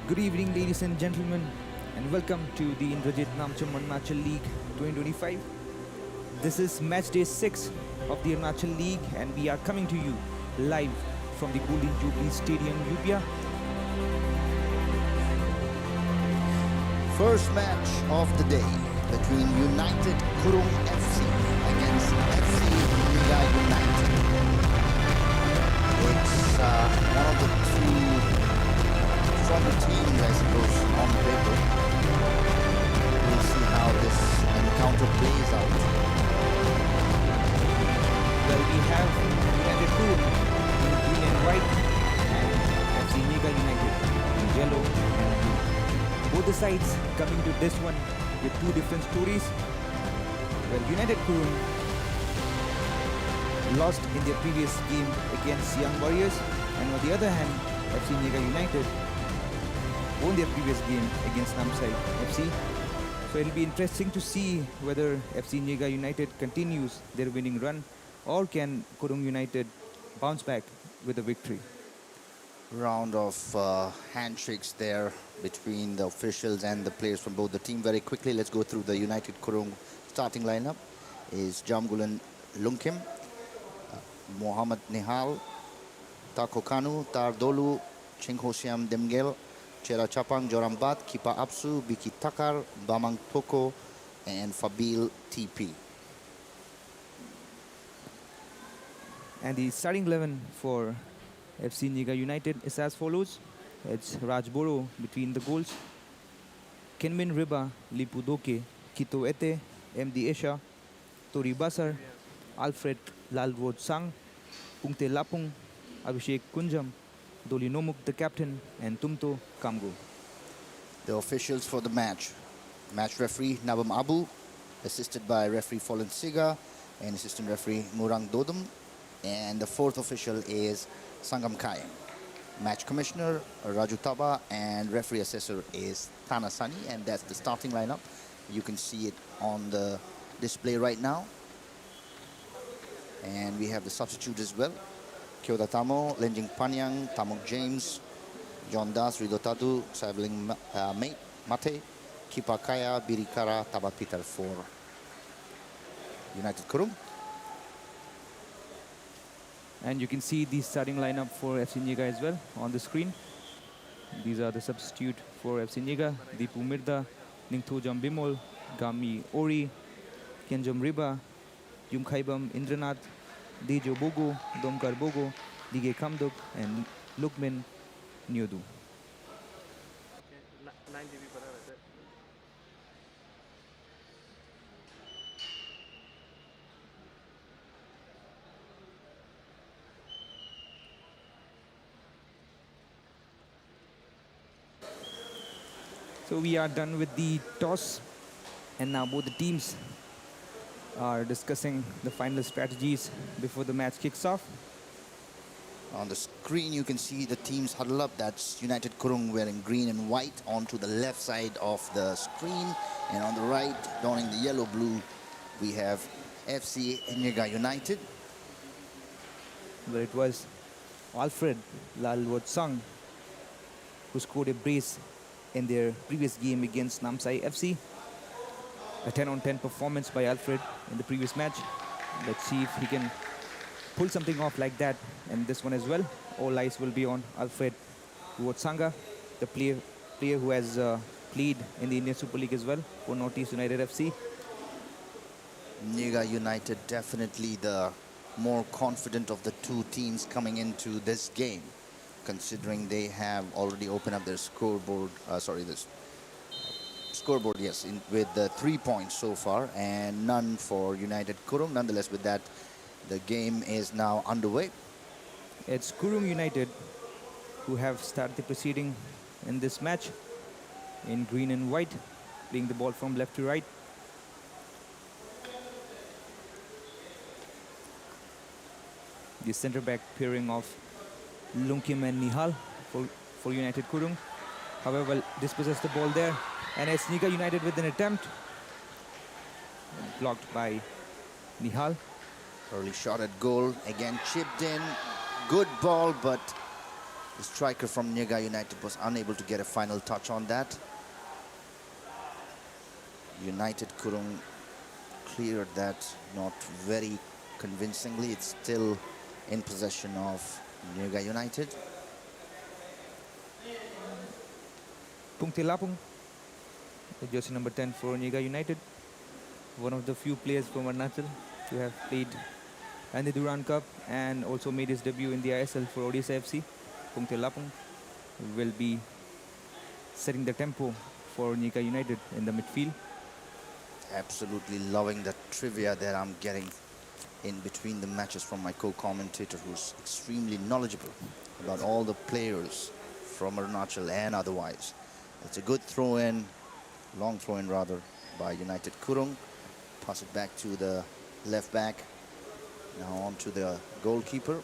Good evening, ladies and gentlemen, and welcome to the Indrajit Namcham Arunachal League 2025. This is match day 6 of the Arunachal League, and we are coming to you live from the Golden Jubilee Stadium, Ubia. First match of the day between United KURUNG FC against FC XIGA United. It's one of the two stronger teams, I suppose, on paper. We'll see how this encounter plays out. Well, we have United KURUNG in green and white, and FC XIGA United in yellow and blue. Both the sides coming to this one with two different stories. Well, United KURUNG lost in their previous game against Young Warriors, and on the other hand, FC XIGA United won their previous game against Namsai FC. So it'll be interesting to see whether FC XIGA United continues their winning run, or can KURUNG United bounce back with a victory. Round of handshakes there between the officials and the players from both the team. Very quickly, let's go through the United KURUNG starting lineup. Is Jamgulan Lunkim, Mohammad Nihal, Tako Kanu, Tardolu, Chinghosiam Demgel, Chera Chapang Jorambat, Kipa Apsu, Biki Takar, Bamang Toko, and Fabil TP. And the starting 11 for FC XIGA United is as follows. It's Raj Boro between the goals, Kenmin Riba, Lipu Doke, Kito Ete, MD Esha, Tori Basar, Alfred Lalwod Sang, Pungte Lapung, Abhishek Kunjam, Doli Nomuk the captain, and Tumto Kamgo. The officials for the match. Match referee Nabam Abu, assisted by referee Folin Siga and assistant referee Murang Dodum. And the fourth official is Sangam Kayam. Match commissioner Raju Taba, and referee assessor is Tana Sani, and that's the starting lineup. You can see it on the display right now. And we have the substitutes as well. Kyoda Tamo, Lenjing Panyang, Tamok James, John Das, Ridotadu, Saveling Mate, Kipa Kaya, Birikara, Taba Peter for United KURUNG. And you can see the starting lineup for FC XIGA as well on the screen. These are the substitute for FC XIGA: Deepu Mirda, Ningthojam Bimol, Gami Ori, Kenjam Riba, Yumkhaibam Indranath, Dejo Bogo, Domkar Bogo, Dige Kamduk, and Lukmin Nyodu. So we are done with the toss, and now both the teams are discussing the final strategies before the match kicks off. On the screen, you can see the teams huddle up. That's United KURUNG wearing green and white onto the left side of the screen. And on the right, donning the yellow-blue, we have FC XIGA United. Where it was Alfred Lalwot Sang who scored a brace in their previous game against Namsai FC. A 10-on-10 performance by Alfred in the previous match. Let's see if he can pull something off like that in this one as well. All eyes will be on Alfred Wotsanga, the player who has played in the Indian Super League as well for Northeast United FC. XIGA United definitely the more confident of the two teams coming into this game, considering they have already opened up their scoreboard, scoreboard, yes, with the 3 points so far, and none for United KURUNG. Nonetheless, with that, the game is now underway. It's KURUNG United who have started the proceeding in this match in green and white, playing the ball from left to right. The centre back pairing of Lunkim and Nihal for United KURUNG. However, dispossessed the ball there, and it's XIGA United with an attempt. Blocked by Nihal. Early shot at goal, again chipped in. Good ball, but The striker from Niga United was unable to get a final touch on that. United Kurung cleared that not very convincingly. It's still in possession of Niga United. Pungte Lapung, the jersey number 10 for Niga United. One of the few players from Arunachal to have played in the Durand Cup and also made his debut in the ISL for Odisha FC. Pungte Lapung will be setting the tempo for Niga United in the midfield. Absolutely loving the trivia that I'm getting in between the matches from my co-commentator, who's extremely knowledgeable about all the players from Arunachal and otherwise. It's a good throw-in, long throw-in rather, by United Kurung. Pass it back to the left back. Now on to the goalkeeper.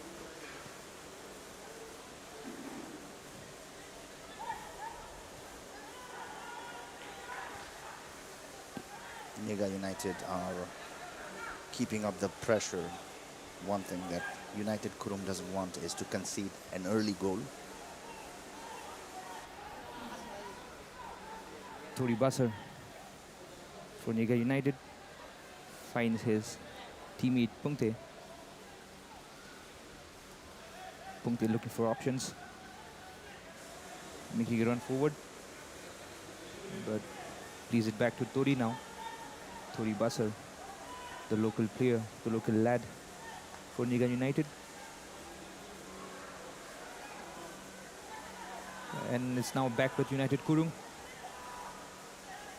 Niga United are keeping up the pressure. One thing that United Kurung doesn't want is to concede an early goal. Tori Basser for Niga United finds his teammate Pungte. Pungte looking for options, making a run forward, but plays it back to Tori now. Tori Basser, the local player, the local lad for Niga United. And it's now back with United Kurung.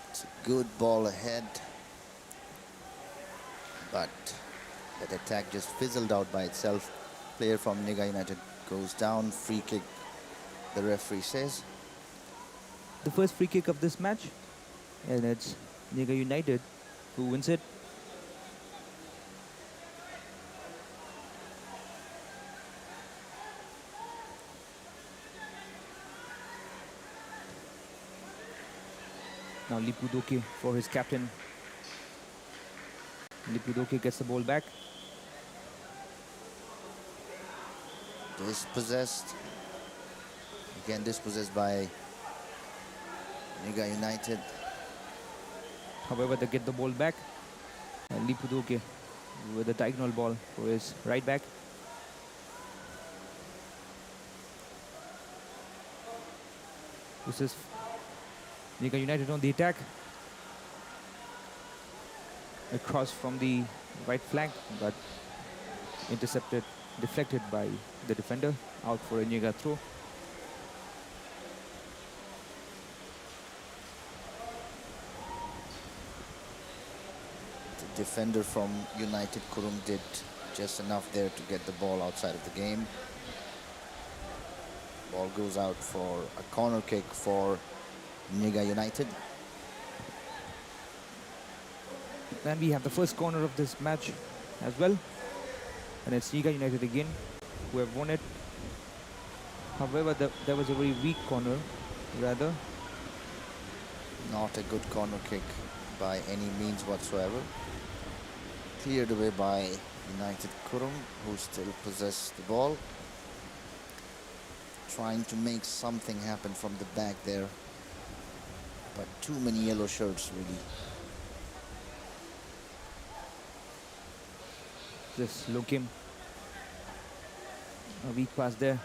It's a good ball ahead, but that attack just fizzled out by itself. Player from Niga United goes down, free kick, the referee says. The first free kick of this match, and it's Niga United who wins it. Now Lipudoke for his captain. Lipudoke gets the ball back. Dispossessed. Again dispossessed by Niga United. However, they get the ball back. And Lipudoke with a diagonal ball for his right back. This is Niga United on the attack. A cross from the right flank, but intercepted, deflected by the defender, out for a Niga throw. The defender from United Kurung did just enough there to get the ball outside of the game. Ball goes out for a corner kick for Niga United. Then we have the first corner of this match as well. And it's Niga United again who have won it. However, there was a very weak corner, rather. Not a good corner kick by any means whatsoever. Cleared away by United Kurung, who still possess the ball. Trying to make something happen from the back there. But too many yellow shirts, really. Just Lokim. A weak pass there.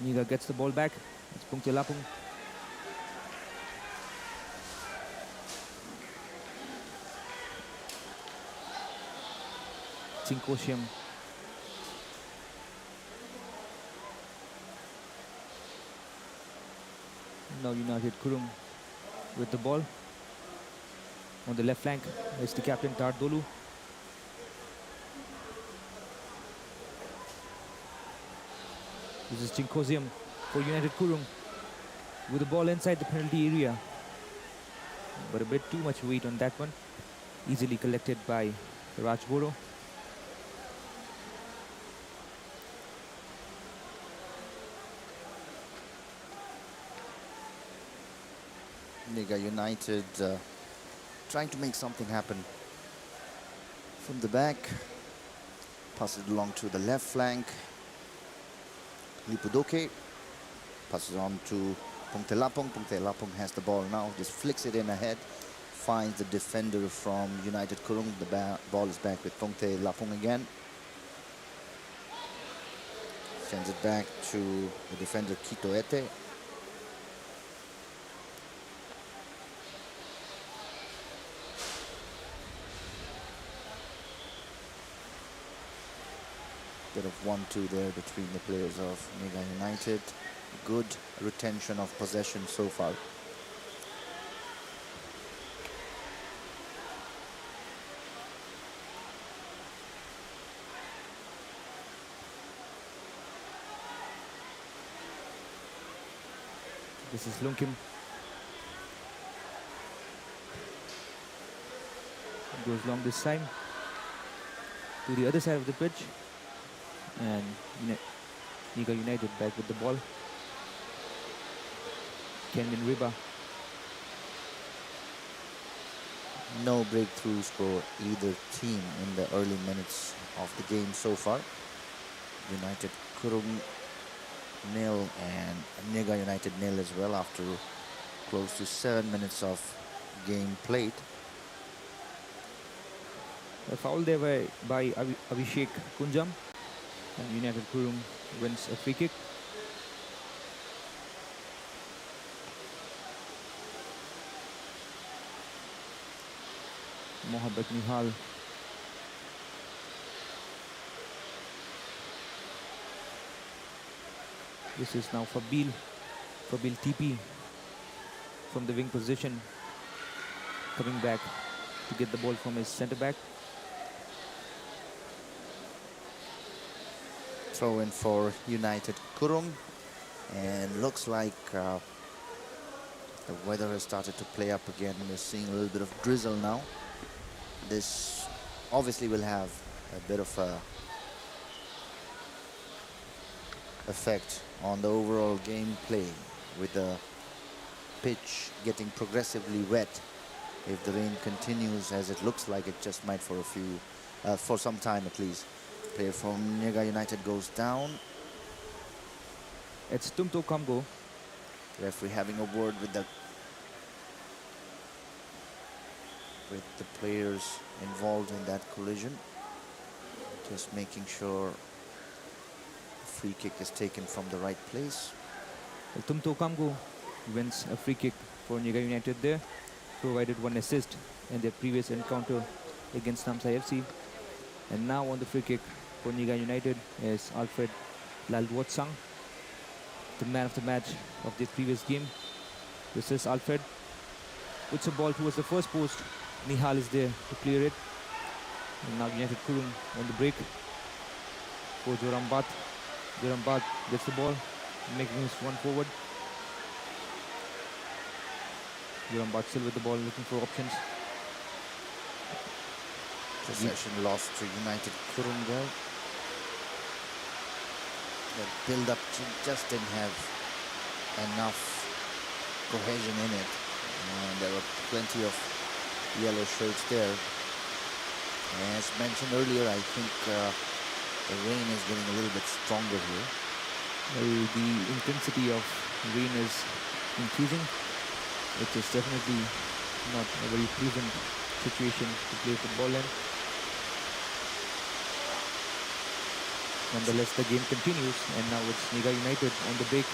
Niga gets the ball back. It's Pungte Lapung. Cinkosium. Now United Kurung with the ball. On the left flank is the captain Tardolu. This is Cinkosium for United Kurung with the ball inside the penalty area. But a bit too much weight on that one. Easily collected by Rajboro. Niga United trying to make something happen from the back. Pass it along to the left flank. Lipudoke passes on to Pungtelapong. Pungtelapong has the ball now, just flicks it in ahead, finds the defender from United Kurung. The ball is back with Pungtelapong again. Sends it back to the defender Kitoete. Bit of 1-2 there between the players of Mega United. Good retention of possession so far. This is Lungkim. Goes long this time to the other side of the pitch, and Niga United back with the ball. Kenyan Riba. No breakthroughs for either team in the early minutes of the game so far. United Kurung nil and Niga United nil as well after close to 7 minutes of game played. A foul there by Abhishek Kunjam, and United Kurung wins a free kick. Mohabbat Nihal. This is now Fabil TP from the wing position, coming back to get the ball from his centre back. Throw in for United Kurung, and looks like the weather has started to play up again. We're seeing a little bit of drizzle now. This obviously will have a bit of a effect on the overall gameplay, with the pitch getting progressively wet if the rain continues, as it looks like it just might for some time at least. Player from Niaga United goes down. It's Tumto Kamgo. Referee having a word with the players involved in that collision, just making sure the free kick is taken from the right place. Tumto Kamgo wins a free kick for Niaga United there, provided one assist in their previous encounter against Namsai FC. And now on the free kick for Niaga United is Alfred Lalwotsang, the man of the match of the previous game. This is Alfred. Puts a ball towards the first post. Nihal is there to clear it. And now United Kurung on the break for Jorambat. Jorambat gets the ball, making his run forward. Jorambat still with the ball, looking for options. Possession lost to United Kurung there. The build-up just didn't have enough cohesion in it. And there were plenty of yellow shirts there. As mentioned earlier, I think the rain is getting a little bit stronger here. The intensity of rain is increasing. It is definitely not a very pleasant situation to play football in. Nonetheless, the game continues, and now it's Niaga United on the break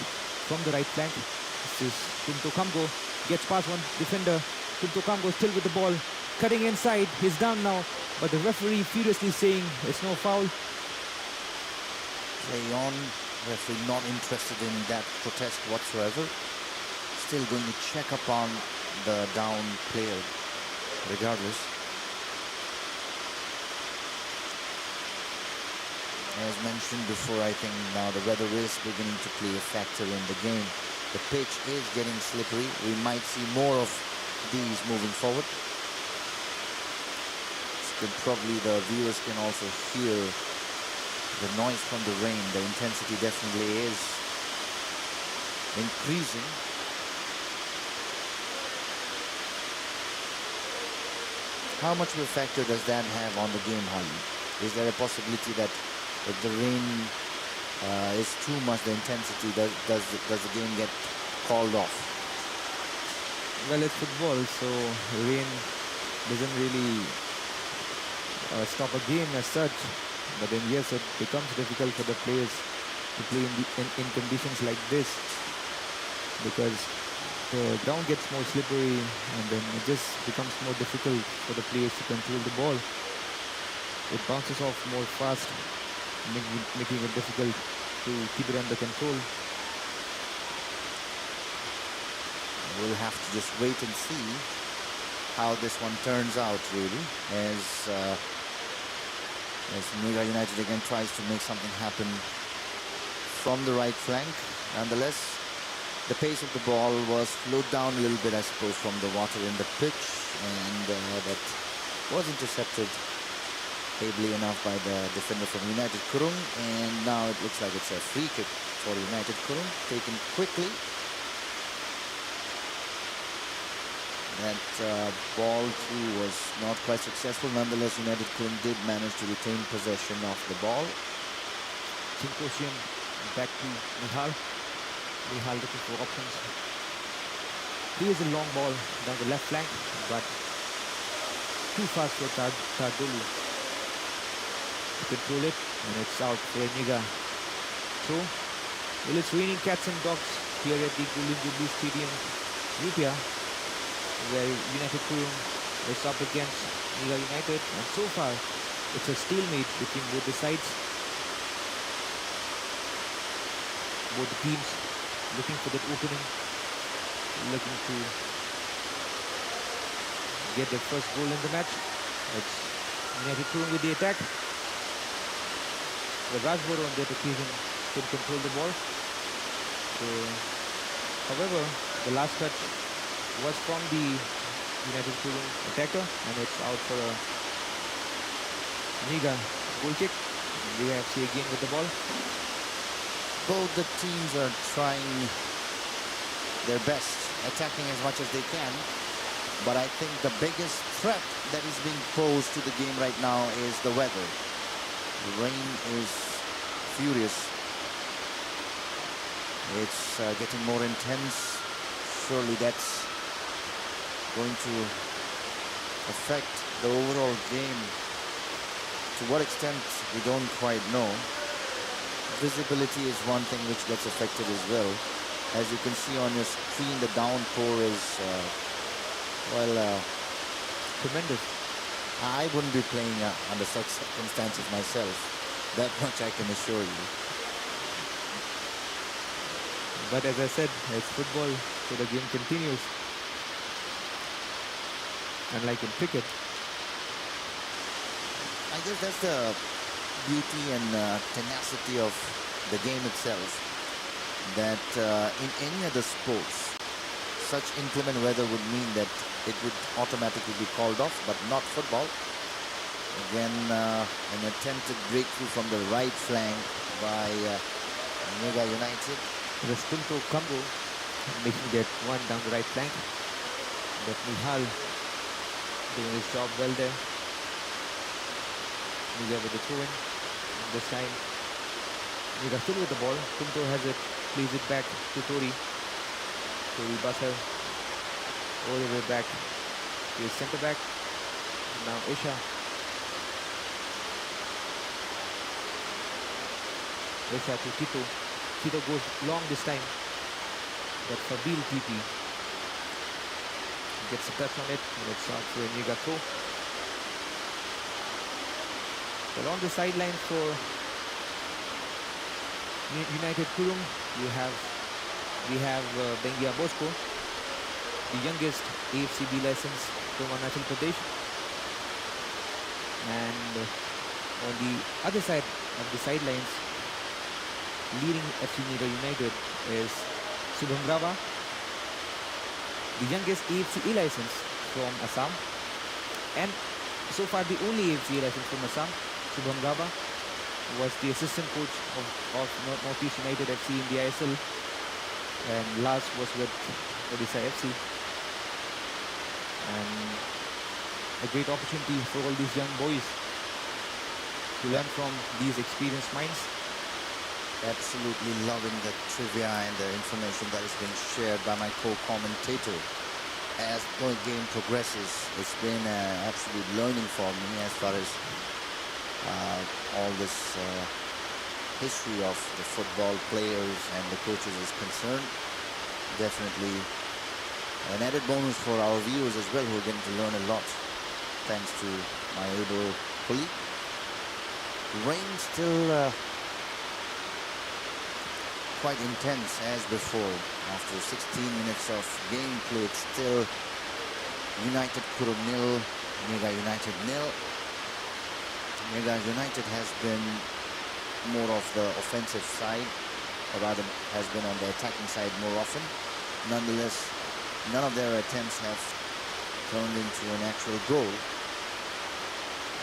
from the right flank. This is Tumto Kamgo, gets past one defender. Tumto Kamgo still with the ball, cutting inside. He's down now, but the referee furiously saying it's no foul. Play on. Referee not interested in that protest whatsoever. Still going to check upon the down player regardless. As mentioned before, I think now the weather is beginning to play a factor in the game. The pitch is getting slippery. We might see more of these moving forward. Probably the viewers can also hear the noise from the rain. The intensity definitely is increasing. How much of a factor does that have on the game, Holly? Is there a possibility that if the rain is too much, the intensity? Does the game get called off? Well, it's football, so rain doesn't really stop a game as such. But then yes, it becomes difficult for the players to play in conditions like this, because the ground gets more slippery and then it just becomes more difficult for the players to control the ball. It bounces off more fast, making it difficult to keep it under control. We'll have to just wait and see how this one turns out, really, as Mega United again tries to make something happen from the right flank. Nonetheless, the pace of the ball was slowed down a little bit, I suppose, from the water in the pitch, and that was intercepted ably enough by the defender from United Kurung, and now it looks like it's a free kick for United Kurung, taken quickly. That ball too was not quite successful. Nonetheless, United Kurung did manage to retain possession of the ball. Chinkoshian back to Nihal. Nihal looking for options. Here's a long ball down the left flank, but too fast for Tardolu to control it, and it's out for Niga. So, well, it's raining cats and dogs here at the Golden Jubilee Stadium, Utah, where United Kurung is up against Niga United, and so far it's a stalemate between both the sides. Both the teams looking for that opening, looking to get their first goal in the match. It's United Kurung with the attack. The Rajboro on that occasion could control the ball. So, however, the last touch was from the United Kurung attacker, and it's out for a Niga goal kick. Niga FC again with the ball. Both the teams are trying their best, attacking as much as they can. But I think the biggest threat that is being posed to the game right now is the weather. The rain is furious. It's getting more intense. Surely that's going to affect the overall game. To what extent, we don't quite know. Visibility is one thing which gets affected as well. As you can see on your screen, the downpour is, Tremendous. I wouldn't be playing under such circumstances myself. That much I can assure you. But as I said, it's football, so the game continues. Unlike in cricket. I guess that's the beauty and tenacity of the game itself. That in any other sports, such inclement weather would mean that it would automatically be called off, but not football. Again, an attempted breakthrough from the right flank by Mega United. Rastunto Kambo making that one down the right flank. But Nihal doing his job well there. Niga with the throw-in. This time, Niga still with the ball. Kumto has it, plays it back to Tori. Tori Basar all the way back to his centre back. Now Isha. Isha to Tito. Tito goes long this time. But Fabil TP gets a touch on it, and it's out for a Niga throw. Well, on the sideline for United Kurung, we have Bengia Bosco, the youngest AFCB license from Arunachal Pradesh. And on the other side of the sidelines, leading FC Niga United is Subham Rava, the youngest AFC license from Assam, and so far the only AFC license from Assam. Subham Rava was the assistant coach of Northeast United FC in the ISL, and last was with Odisha FC. And a great opportunity for all these young boys to learn from these experienced minds. Absolutely loving the trivia and the information that is being shared by my co-commentator. As the game progresses, it's been an absolute learning for me as far as all this history of the football players and the coaches is concerned. Definitely an added bonus for our viewers as well, who are getting to learn a lot thanks to my able colleague. Rain still quite intense as before. After 16 minutes of gameplay, it's still United KURUNG 0, Mega United 0. Mega United has been more of the offensive side, or rather has been on the attacking side more often. Nonetheless, none of their attempts have turned into an actual goal.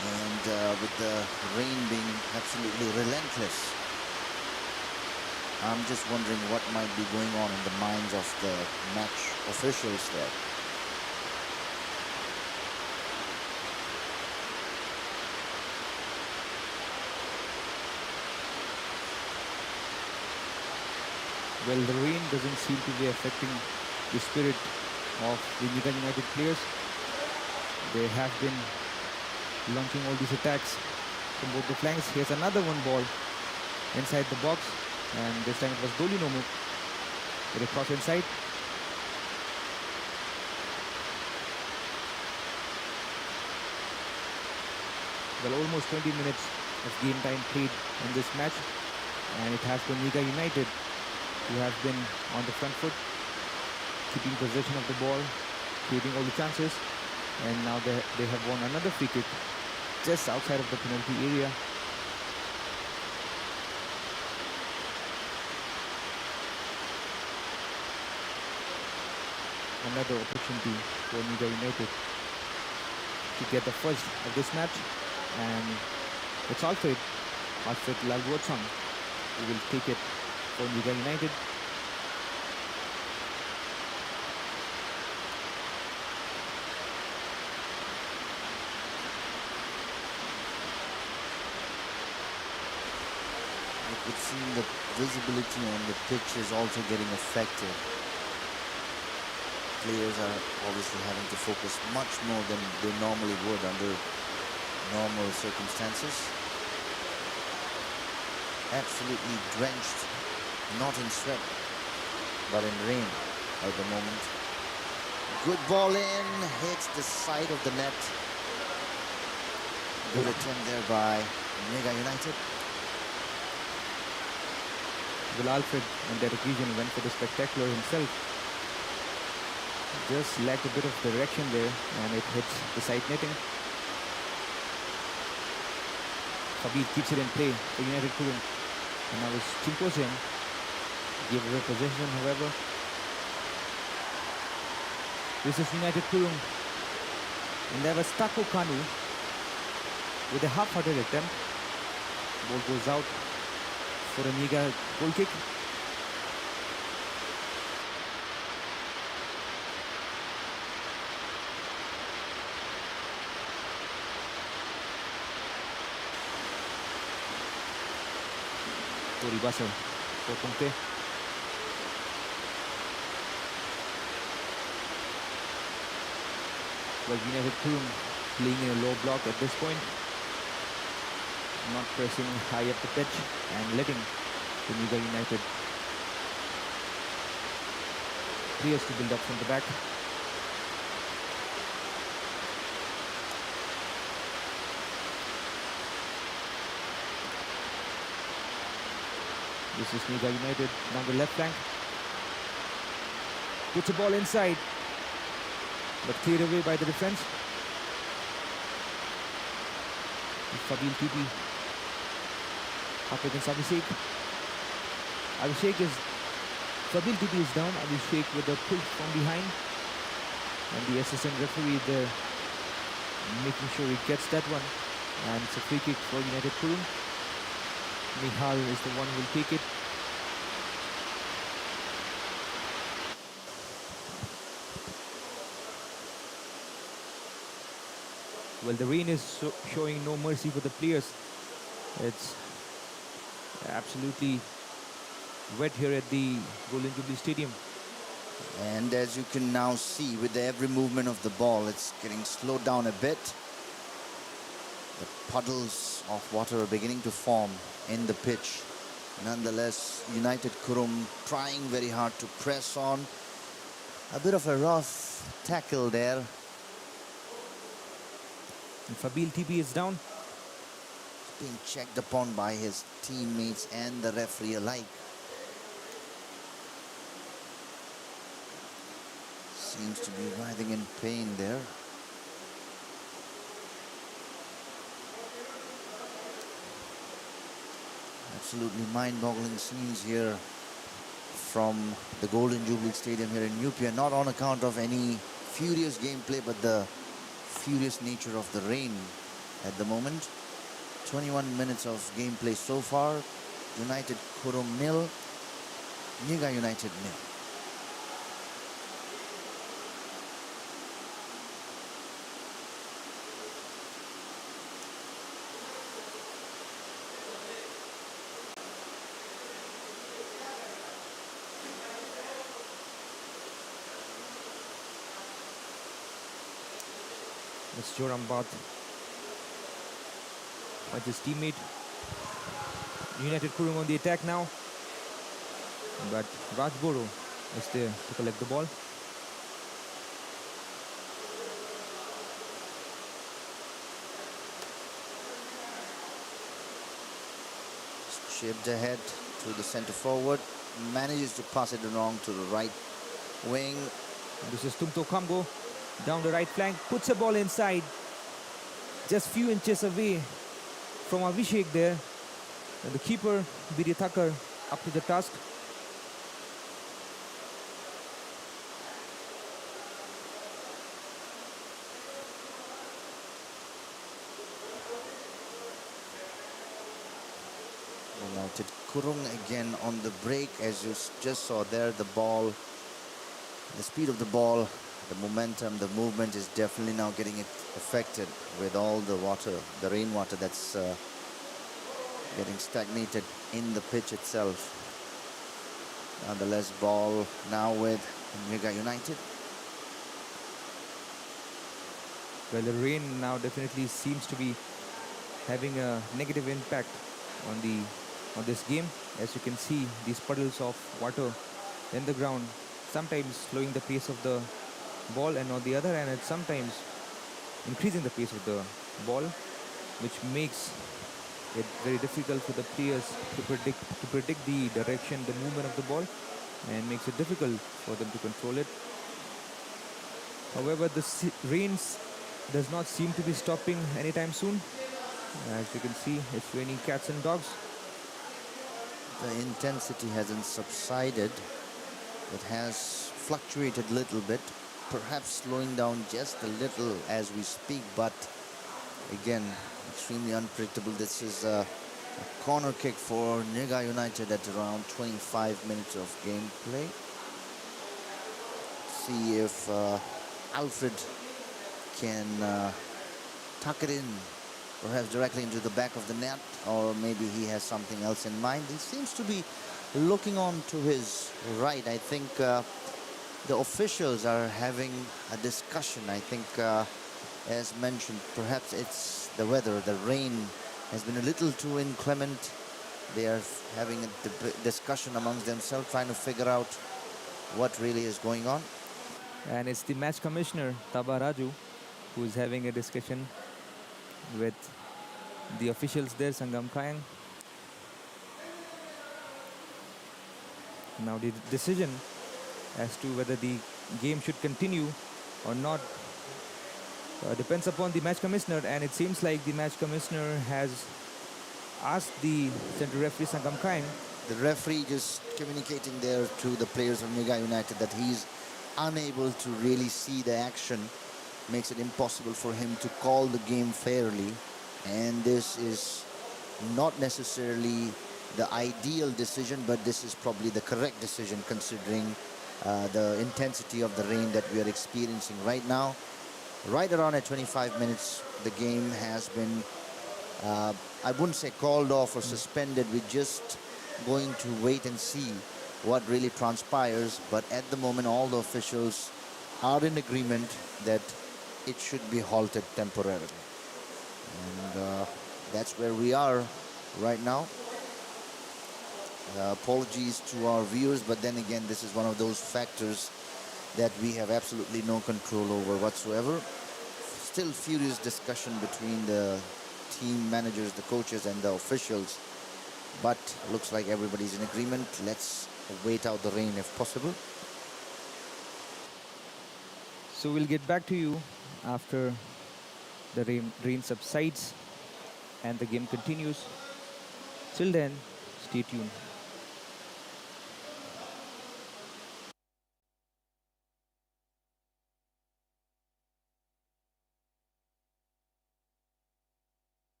And with the rain being absolutely relentless, I'm just wondering what might be going on in the minds of the match officials there. Well, the rain doesn't seem to be affecting the spirit of the Mega United players. They have been launching all these attacks from both the flanks. Here's another one ball inside the box, and this time it was Dolinomu with a cross inside. Well, almost 20 minutes of game time played in this match, and it has been Mega United who have been on the front foot, keeping possession of the ball, creating all the chances, and now they have won another free kick just outside of the penalty area. Another opportunity for Mega United to get the first of this match, and it's Alfred Lalwotsang who will take it for Mega United. It would seem the visibility on the pitch is also getting affected. Players are obviously having to focus much more than they normally would under normal circumstances. Absolutely drenched, not in sweat, but in rain at the moment. Good ball in, hits the side of the net. Good attempt there by Mega United. Well, Alfred on that occasion went for the spectacular himself. Just lacked a bit of direction there, and it hits the side netting. Kabir keeps it in play for United KURUNG, and now it's Chinkosyan. Gave away possession, however. This is United KURUNG, and there was Tako Kanu with a half-hearted attempt. Ball goes out for a Mega goal kick. Tori Basser for Pongte. Well, United KURUNG playing in a low block at this point, not pressing high up the pitch and letting the Mega United players to build up from the back. This is Mega United down the left flank. Puts a ball inside, but cleared away by the defense. Fabil Tipi up against Abhishek. Fabil Tipi is down. Abhishek with a push from behind. And the assistant referee there making sure he gets that one. And it's a free kick for United KURUNG. Nihal is the one who will take it. Well, the rain is showing no mercy for the players. It's absolutely wet here at the Golden Jubilee Stadium. And as you can now see, with every movement of the ball, it's getting slowed down a bit. The puddles of water are beginning to form in the pitch. Nonetheless, United Kurung trying very hard to press on. A bit of a rough tackle there. And Fabil TP is down. Being checked upon by his teammates and the referee alike. Seems to be writhing in pain there. Absolutely mind-boggling scenes here from the Golden Jubilee Stadium here in Nupia, not on account of any furious gameplay, but the furious nature of the rain at the moment. 21 minutes of gameplay so far. United Kurung 0, XIGA United 0. That's Joram Bath. That's his teammate. United Kurung on the attack now. But Rajboro is there to collect the ball. Chipped ahead to the centre forward. Manages to pass it along to the right wing. This is Tumto Kamgo down the right flank. Puts a ball inside. Just few inches away from Abhishek there. And the keeper, Bidi Thakkar, up to the task. United Kurung again on the break. As you just saw there, the ball, the speed of the ball, the momentum, the movement is definitely now getting it affected with all the water, the rainwater that's getting stagnated in the pitch itself. Nonetheless, ball now with XIGA United. Well, the rain now definitely seems to be having a negative impact on this game. As you can see, these puddles of water in the ground, sometimes slowing the pace of the ball, and on the other hand, it's sometimes increasing the pace of the ball, which makes it very difficult for the players to predict the direction, the movement of the ball, and makes it difficult for them to control it. However, the rains does not seem to be stopping anytime soon. As you can see, it's raining cats and dogs. The intensity hasn't subsided. It has fluctuated a little bit, perhaps slowing down just a little as we speak, but again, extremely unpredictable. This is a corner kick for XIGA United at around 25 minutes of gameplay. See if Alfred can tuck it in, perhaps directly into the back of the net, or maybe he has something else in mind. He seems to be looking on to his right. I think the officials are having a discussion. I think, as mentioned, perhaps it's the weather. The rain has been a little too inclement. They are having a discussion amongst themselves, trying to figure out what really is going on. And it's the match commissioner, Taba Raju, who is having a discussion with the officials there, Sangam Kayang. Now the decision as to whether the game should continue or not depends upon the match commissioner, and it seems like the match commissioner has asked the central referee Sangam Kayang. The referee just communicating there to the players of XIGA United that he's unable to really see the action, makes it impossible for him to call the game fairly, and this is not necessarily the ideal decision, but this is probably the correct decision considering the intensity of the rain that we are experiencing right now. Right around at 25 minutes, the game has been, I wouldn't say called off or suspended. We just going to wait and see what really transpires. But at the moment, all the officials are in agreement that it should be halted temporarily. And that's where we are right now. Apologies to our viewers, but then again, this is one of those factors that we have absolutely no control over whatsoever. Still furious discussion between the team managers, the coaches, and the officials. But looks like everybody's in agreement. Let's wait out the rain if possible. So we'll get back to you after the rain subsides and the game continues. Till then, stay tuned.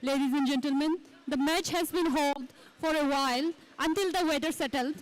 Ladies and gentlemen, the match has been held for a while until the weather settled.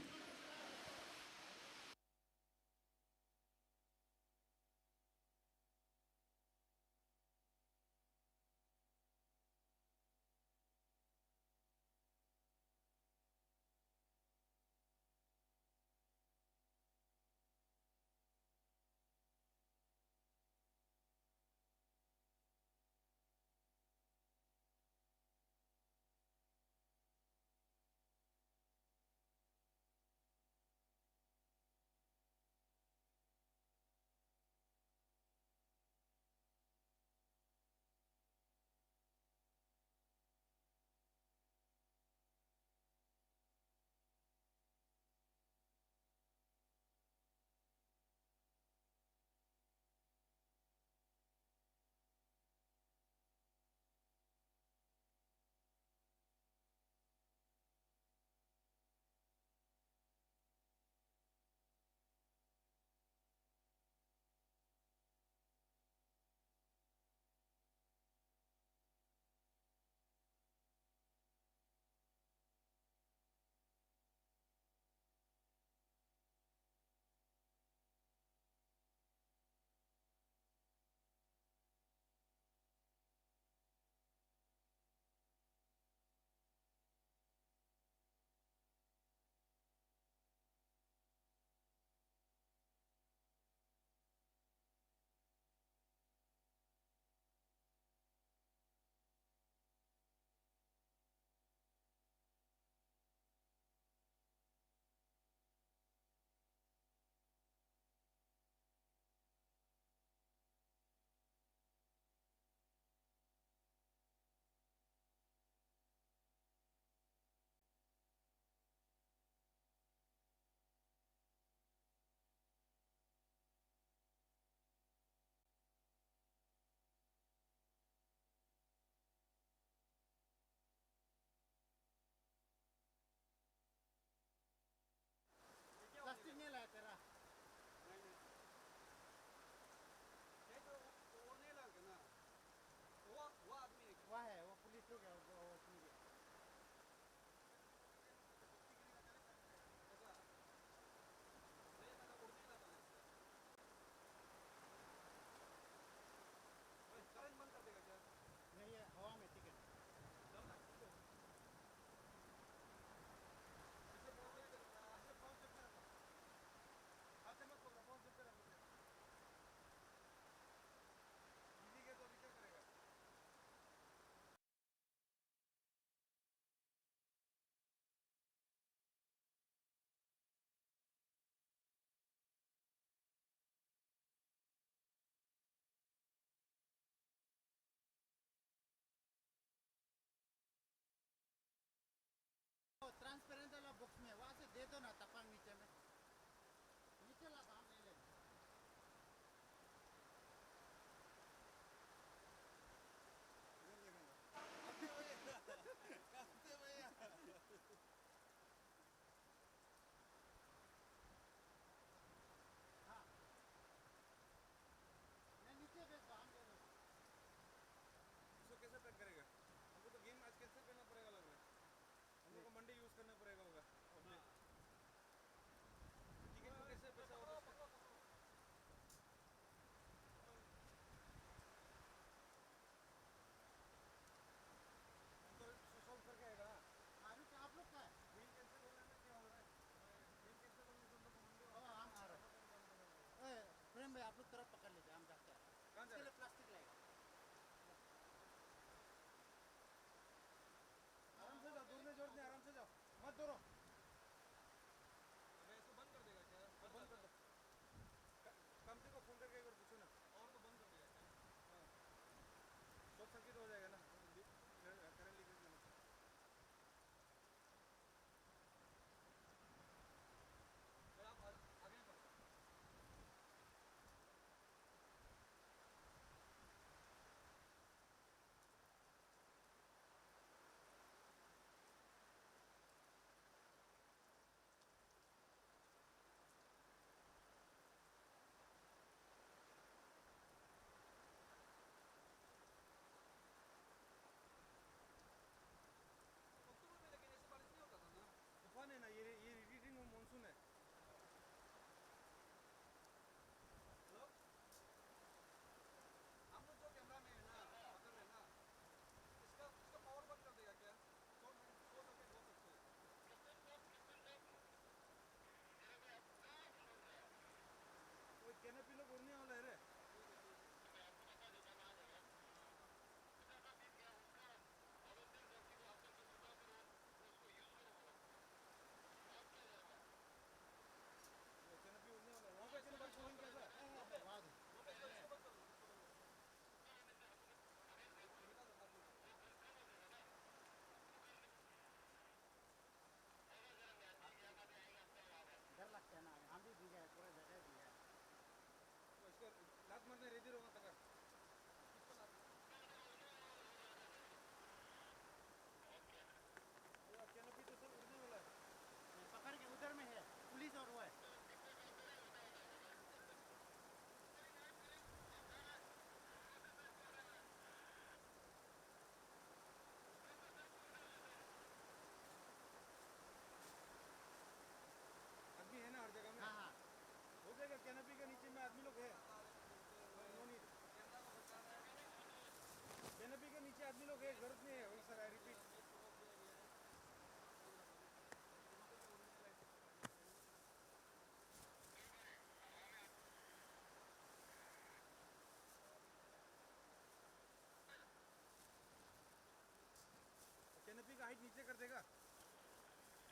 नीचे कर देगा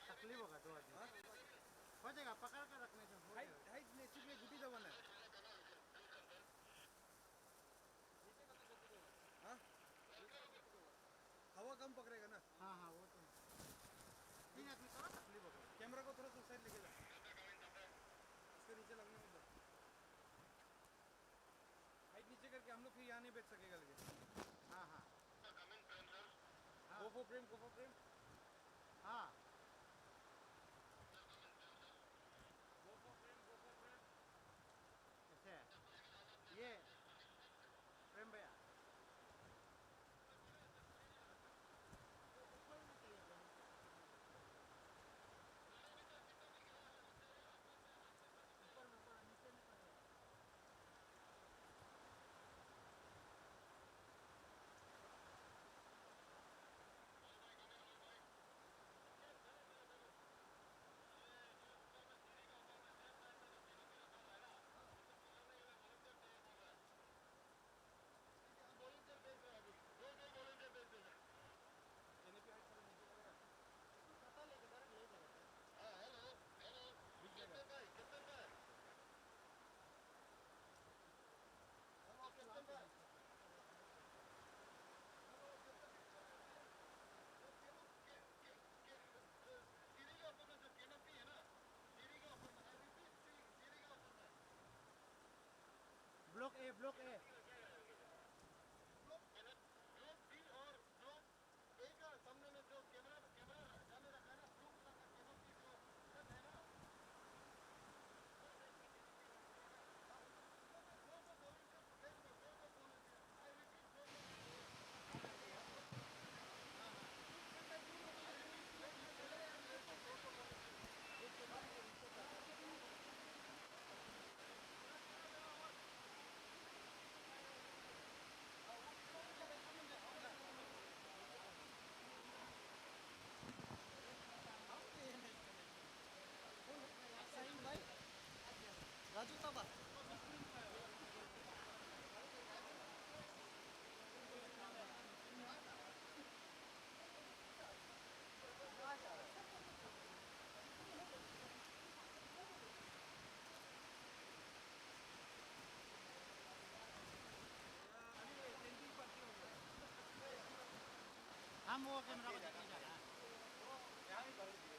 तकलीफ होगा दो आदमी हो जाएगा पकड़ कर रखने से हो जाएगा हाइट नेसिक में गुटी दबाना है हाँ हवा कम पकड़ेगा ना हाँ हाँ वो तो तीन आदमी करो तकलीफ होगा कैमरा को थोड़ा सा साइड लेके जा इसके नीचे लगने मत दो हाइट नीचे करके हम लोग फिर यहाँ नहीं बैठ सकेगा लेकिन हाँ हाँ गो फॉर फ्रेम हाँ ऐसे ये प्रेम भैया ब्लॉक ए राजू बाबा हम वो कैमरा को देखने जा रहे हैं